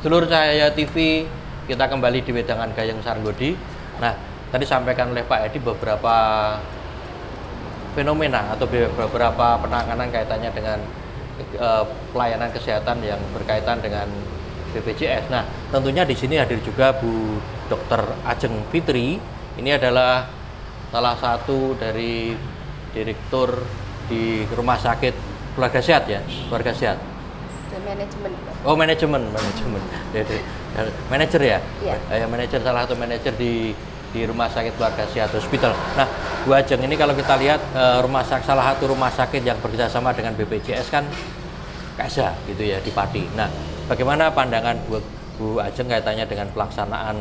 Dulur Cahaya TV, kita kembali di Wedangan Gayeng Sarenggodi. Nah, tadi sampaikan oleh Pak Edi beberapa fenomena atau beberapa penanganan kaitannya dengan pelayanan kesehatan yang berkaitan dengan BPJS. Nah, tentunya di sini hadir juga Bu Dr. Ajeng Fitri. Ini adalah salah satu dari direktur di Rumah Sakit Keluarga Sehat ya, Keluarga Sehat. Manajemen. Oh, manajemen. Manajer ya? Iya. Manajer, salah satu manajer di Rumah Sakit Keluarga Sehat Hospital. Nah, Bu Ajeng, ini kalau kita lihat salah satu rumah sakit yang bekerjasama dengan BPJS kan KSH gitu ya, di Pati. Nah, bagaimana pandangan Bu Ajeng kaitannya dengan pelaksanaan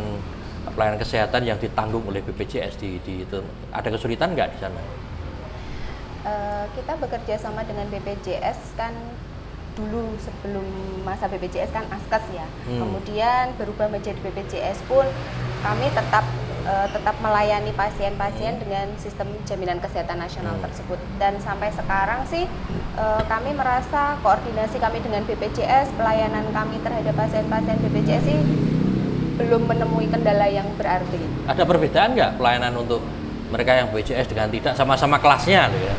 pelayanan kesehatan yang ditanggung oleh BPJS itu? Ada kesulitan nggak di sana? Kita bekerja sama dengan BPJS kan dulu sebelum masa BPJS kan Askes ya. Kemudian berubah menjadi BPJS pun kami tetap melayani pasien-pasien dengan sistem jaminan kesehatan nasional tersebut. Dan sampai sekarang sih kami merasa koordinasi kami dengan BPJS, pelayanan kami terhadap pasien-pasien BPJS sih belum menemui kendala yang berarti. Ada perbedaan nggak pelayanan untuk mereka yang BPJS dengan tidak, sama-sama kelasnya loh ya?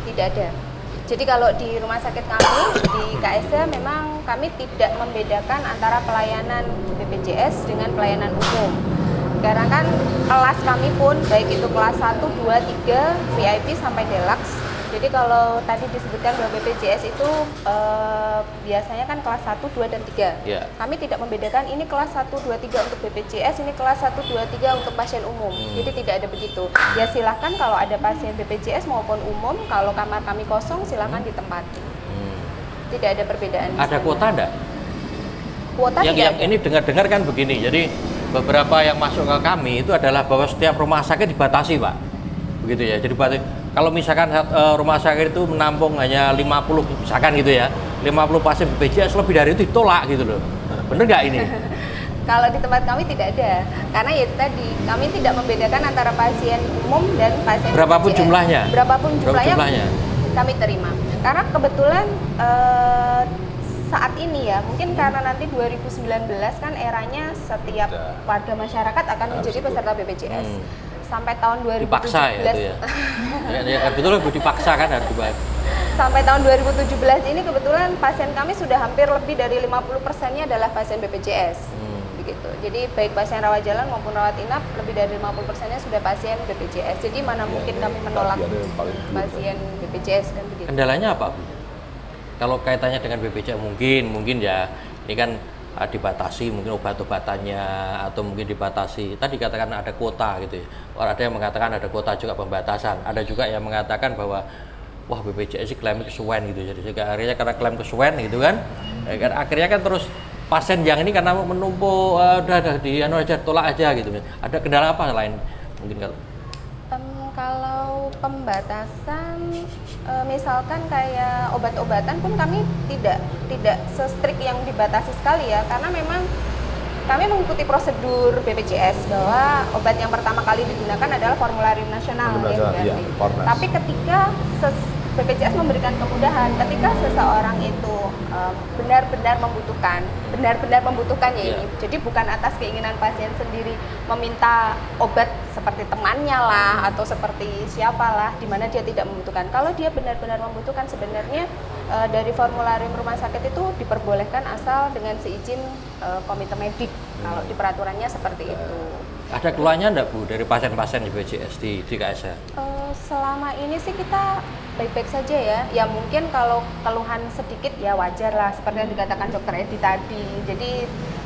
Tidak ada. Jadi kalau di rumah sakit kami, di KSH memang kami tidak membedakan antara pelayanan BPJS dengan pelayanan umum. Karena kan kelas kami pun, baik itu kelas 1, 2, 3, VIP sampai deluxe. Jadi kalau tadi disebutkan bahwa BPJS itu biasanya kan kelas 1, 2, dan 3. Yeah. Kami tidak membedakan ini kelas 1, 2, 3 untuk BPJS, ini kelas 1, 2, 3 untuk pasien umum. Jadi tidak ada begitu. Ya silahkan kalau ada pasien BPJS maupun umum, kalau kamar kami kosong silahkan ditempati. Tidak ada perbedaan. Ada kuota enggak? Kuota yang ini dengar-dengar kan begini, jadi beberapa yang masuk ke kami itu adalah bahwa setiap rumah sakit dibatasi, Pak. Begitu ya, jadi kalau misalkan rumah sakit itu menampung hanya 50 misalkan gitu ya, 50 pasien BPJS, lebih dari itu ditolak gitu loh. Bener nggak ini? Kalau di tempat kami tidak ada, karena ya tadi kami tidak membedakan antara pasien umum dan pasien berapapun BPJS. jumlahnya. Berapapun jumlahnya kami terima. Karena kebetulan saat ini ya, mungkin karena nanti 2019 kan eranya setiap warga masyarakat akan menjadi peserta BPJS. Sampai tahun 2017 dipaksa ya itu ya. Ya betul, dipaksa kan harus dibayar. Sampai tahun 2017 ini kebetulan pasien kami sudah hampir lebih dari 50%-nya adalah pasien BPJS. Begitu. Jadi baik pasien rawat jalan maupun rawat inap, lebih dari 50%-nya sudah pasien BPJS. Jadi mana mungkin kami menolak pasien BPJS kan begitu. Kendalanya apa, Bu? Kalau kaitannya dengan BPJS mungkin ya ini kan dibatasi mungkin obat-obatannya, atau mungkin dibatasi tadi katakan ada kuota gitu ya. Ada yang mengatakan ada kuota juga pembatasan, ada juga yang mengatakan bahwa wah BPJS sih klaim kesuwen gitu, jadi akhirnya karena klaim kesuwen gitu kan, akhirnya kan terus pasien yang ini karena menumpuk udah di aja tolak aja gitu. Ada kendala apa lain mungkin kalau pembatasan misalkan kayak obat-obatan pun kami tidak se-strict yang dibatasi sekali ya, karena memang kami mengikuti prosedur BPJS bahwa obat yang pertama kali digunakan adalah formularium nasional ya. Tapi ketika BPJS memberikan kemudahan ketika seseorang itu benar-benar membutuhkan ya ini. Jadi bukan atas keinginan pasien sendiri meminta obat seperti temannya lah atau seperti siapalah di mana dia tidak membutuhkan. Kalau dia benar-benar membutuhkan, sebenarnya dari formularium rumah sakit itu diperbolehkan asal dengan seizin komite medik. Kalau di peraturannya seperti itu. Ada keluhannya enggak, Bu, dari pasien-pasien di BPJS di KSH? Selama ini sih kita baik-baik saja ya. Ya mungkin kalau keluhan sedikit ya wajar lah, seperti yang dikatakan Dokter Edi tadi. Jadi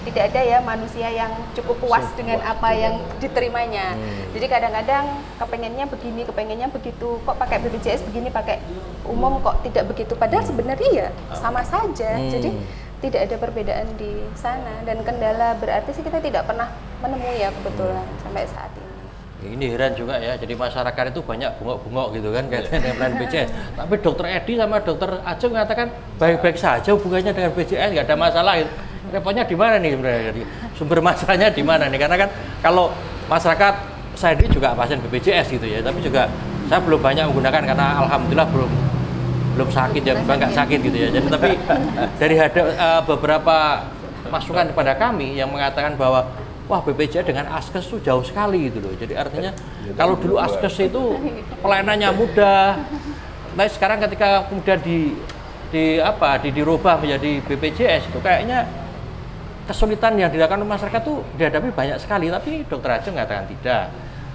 tidak ada ya manusia yang cukup puas dengan apa yang diterimanya. Jadi kadang-kadang kepengennya begini, kepengennya begitu. Kok pakai BPJS begini, pakai umum kok tidak begitu. Padahal sebenarnya ya sama saja. Jadi tidak ada perbedaan di sana, dan kendala berarti sih kita tidak pernah menemui ya kebetulan sampai saat ini. Ini heran juga ya, jadi masyarakat itu banyak bungok-bungok gitu kan kaitannya dengan pelayanan BPJS. Tapi Dokter Edi sama Dokter Ajeng mengatakan baik-baik saja hubungannya dengan BPJS, nggak ada masalah. Repotnya di mana nih sebenarnya? Sumber masalahnya di mana nih? Karena kan kalau masyarakat, saya ini juga pasien BPJS gitu ya, tapi juga saya belum banyak menggunakan karena alhamdulillah belum sakit ya, bukan nggak sakit gitu ya. Jadi tapi dari beberapa masukan kepada kami yang mengatakan bahwa wah BPJS dengan Askes itu jauh sekali gitu loh. Jadi artinya kalau dulu Askes itu pelayanannya mudah, nah sekarang ketika kemudian dirubah menjadi BPJS itu kayaknya kesulitan yang dilakukan masyarakat tuh dihadapi banyak sekali. Tapi Dokter Ajeng mengatakan tidak,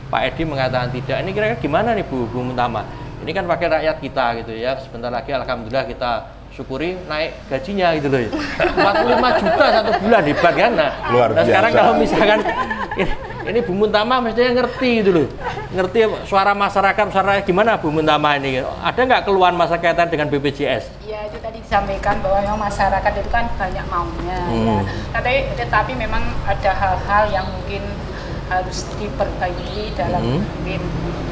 Pak Edi mengatakan tidak. Ini kira-kira gimana nih Bu Muntama? Ini kan wakil rakyat kita gitu ya. Sebentar lagi alhamdulillah kita syukuri naik gajinya gitu loh. 45 juta satu bulan, hebat kan? Nah, luar biasa. Sekarang kalau misalkan ini Bu Muntama mestinya ngerti gitu loh. Ngerti suara masyarakat, gimana Bu Muntama ini? Ada nggak keluhan masa kaitan dengan BPJS? Ya itu tadi disampaikan bahwa memang masyarakat itu kan banyak maunya ya. Tetapi memang ada hal-hal yang mungkin harus diperbaiki dalam mungkin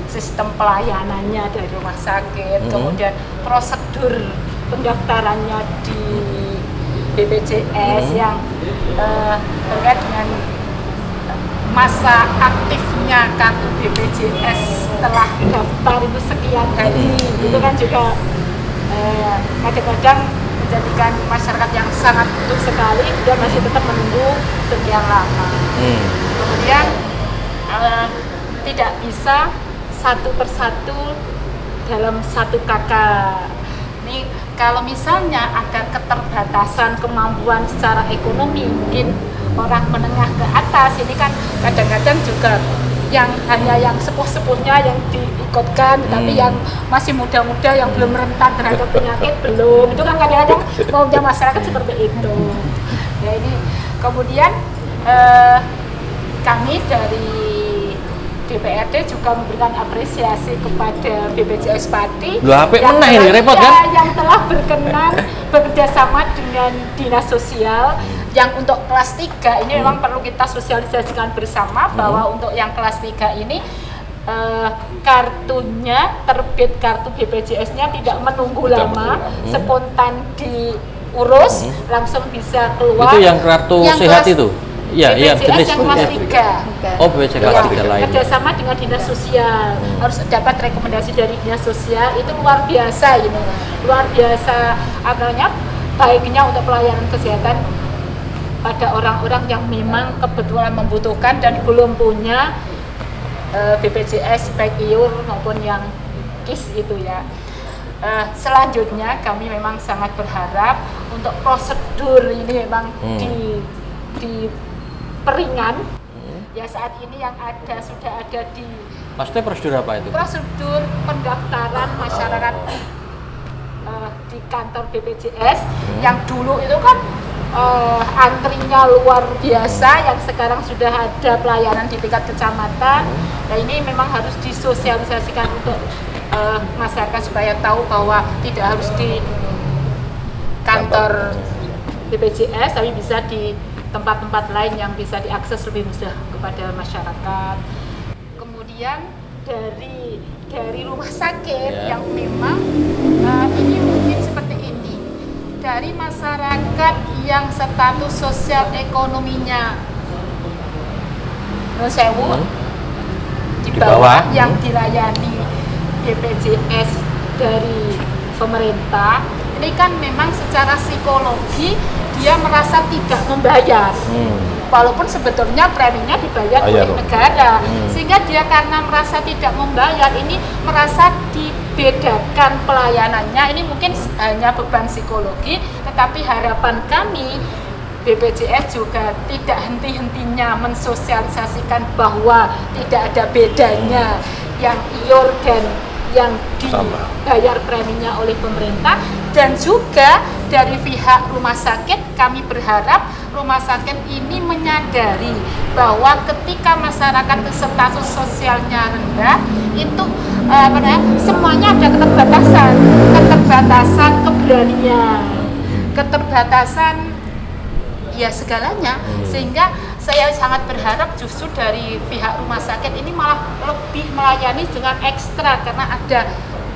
sistem pelayanannya dari rumah sakit, kemudian prosedur pendaftarannya di BPJS yang terkait dengan masa aktifnya kartu BPJS setelah daftar itu sekian hari, itu kan juga kadang-kadang menjadikan masyarakat yang sangat butuh sekali dia masih tetap menunggu sekian lama. Kemudian tidak bisa satu persatu dalam satu kakak. Ini kalau misalnya ada keterbatasan kemampuan secara ekonomi, mungkin orang menengah ke atas ini kan kadang-kadang juga yang hanya yang sepuh-sepuhnya yang diikutkan, tapi yang masih muda-muda yang belum rentan terhadap penyakit belum. Itu kan kadang-kadang maunya masyarakat seperti itu. Ya ini kemudian kami dari DPRD juga memberikan apresiasi kepada BPJS Pati yang telah berkenan bekerja sama dengan Dinas Sosial yang untuk kelas 3 ini memang perlu kita sosialisasikan bersama bahwa untuk yang kelas 3 ini kartunya terbit kartu BPJS-nya tidak menunggu lama, spontan diurus langsung bisa keluar. Itu yang kartu sehat itu? Iya, BPJS yang kelas 3. Oh, BPJS kelas 3 lain. Kerjasama dengan Dinas Sosial, harus dapat rekomendasi dari Dinas Sosial, itu luar biasa ini. Luar biasa apanya baiknya untuk pelayanan kesehatan pada orang-orang yang memang kebetulan membutuhkan dan belum punya BPJS baik IUR maupun yang KIS itu ya. Selanjutnya kami memang sangat berharap untuk prosedur ini memang di peringan ya saat ini yang sudah ada di. Maksudnya prosedur apa itu? Prosedur pendaftaran masyarakat di kantor BPJS yang dulu itu kan antrinya luar biasa, yang sekarang sudah ada pelayanan di tingkat kecamatan. Nah ini memang harus disosialisasikan untuk masyarakat supaya tahu bahwa tidak harus di kantor BPJS tapi bisa di tempat-tempat lain yang bisa diakses lebih mudah kepada masyarakat. Kemudian dari rumah sakit yang memang ini mungkin seperti ini, dari masyarakat yang status sosial ekonominya sewu di bawah yang dilayani BPJS dari pemerintah, ini kan memang secara psikologi dia merasa tidak membayar, walaupun sebetulnya preminya dibayar oleh negara, sehingga dia karena merasa tidak membayar ini merasa dibedakan pelayanannya. Ini mungkin hanya beban psikologi, tetapi harapan kami BPJS juga tidak henti-hentinya mensosialisasikan bahwa tidak ada bedanya yang IUR dan yang dibayar preminya oleh pemerintah. Dan juga dari pihak rumah sakit kami berharap rumah sakit ini menyadari bahwa ketika masyarakat status sosialnya rendah itu semuanya ada keterbatasan keberanian, keterbatasan ya segalanya, sehingga saya sangat berharap justru dari pihak rumah sakit ini malah lebih melayani dengan ekstra karena ada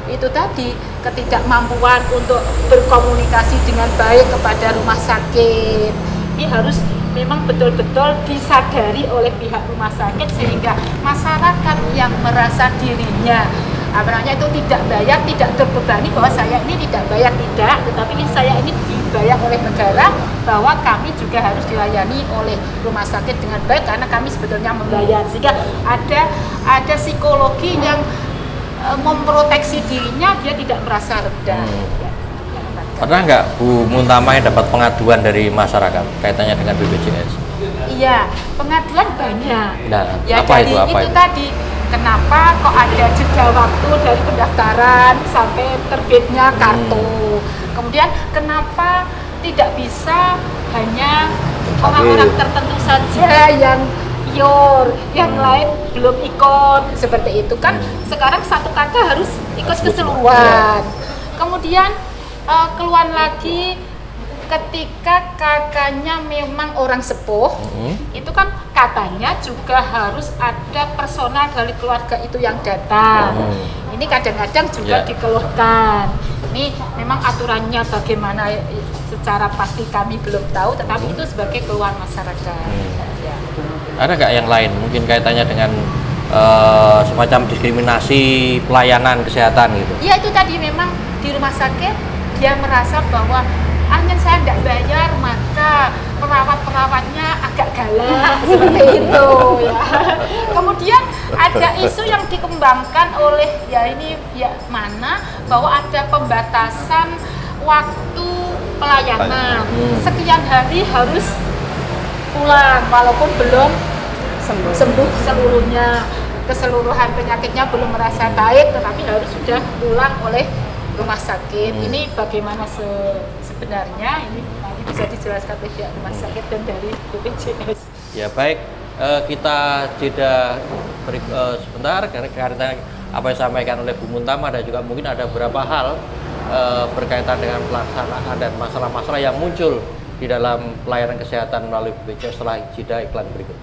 itu tadi ketidakmampuan untuk berkomunikasi dengan baik kepada rumah sakit. Ini harus memang betul-betul disadari oleh pihak rumah sakit sehingga masyarakat yang merasa dirinya apa namanya itu tidak bayar, tidak terbebani bahwa saya ini tidak bayar, tidak, tetapi saya ini dibayar oleh negara bahwa kami juga harus dilayani oleh rumah sakit dengan baik karena kami sebetulnya membayar, sehingga ada psikologi yang memproteksi dirinya, dia tidak merasa rendah. Pernah nggak Bu Muntamah dapat pengaduan dari masyarakat kaitannya dengan BPJS? Iya, pengaduan banyak. Nah, ya, apa jadi itu? Tadi, kenapa kok ada jeda waktu dari pendaftaran sampai terbitnya kartu? Kemudian kenapa tidak bisa hanya orang-orang tertentu saja yang yang lain belum ikut, seperti itu kan? Sekarang satu kakak harus ikut keseluruhan. Kemudian keluar lagi ketika kakaknya memang orang sepuh, itu kan katanya juga harus ada personal dari keluarga itu yang datang. Ini kadang-kadang juga dikeluhkan. Ini memang aturannya bagaimana secara pasti kami belum tahu, tetapi itu sebagai keluhan masyarakat. Ya. Ada nggak yang lain? Mungkin kaitannya dengan semacam diskriminasi pelayanan kesehatan gitu? Iya, itu tadi memang di rumah sakit dia merasa bahwa hanya saya tidak bayar maka perawat-perawatnya agak galak seperti itu ya. Kemudian ada isu yang dikembangkan oleh mana bahwa ada pembatasan waktu pelayanan, sekian hari harus pulang walaupun belum sembuh seluruhnya, keseluruhan penyakitnya belum merasa baik tetapi harus sudah pulang oleh rumah sakit. Ini bagaimana sebenarnya, ini nanti bisa dijelaskan oleh pihak rumah sakit dan dari BPJS. Ya baik, kita jeda sebentar karena apa yang disampaikan oleh Bu Muntamah dan juga mungkin ada beberapa hal berkaitan dengan pelaksanaan dan masalah-masalah yang muncul di dalam pelayanan kesehatan melalui BPJS setelah jeda iklan berikut.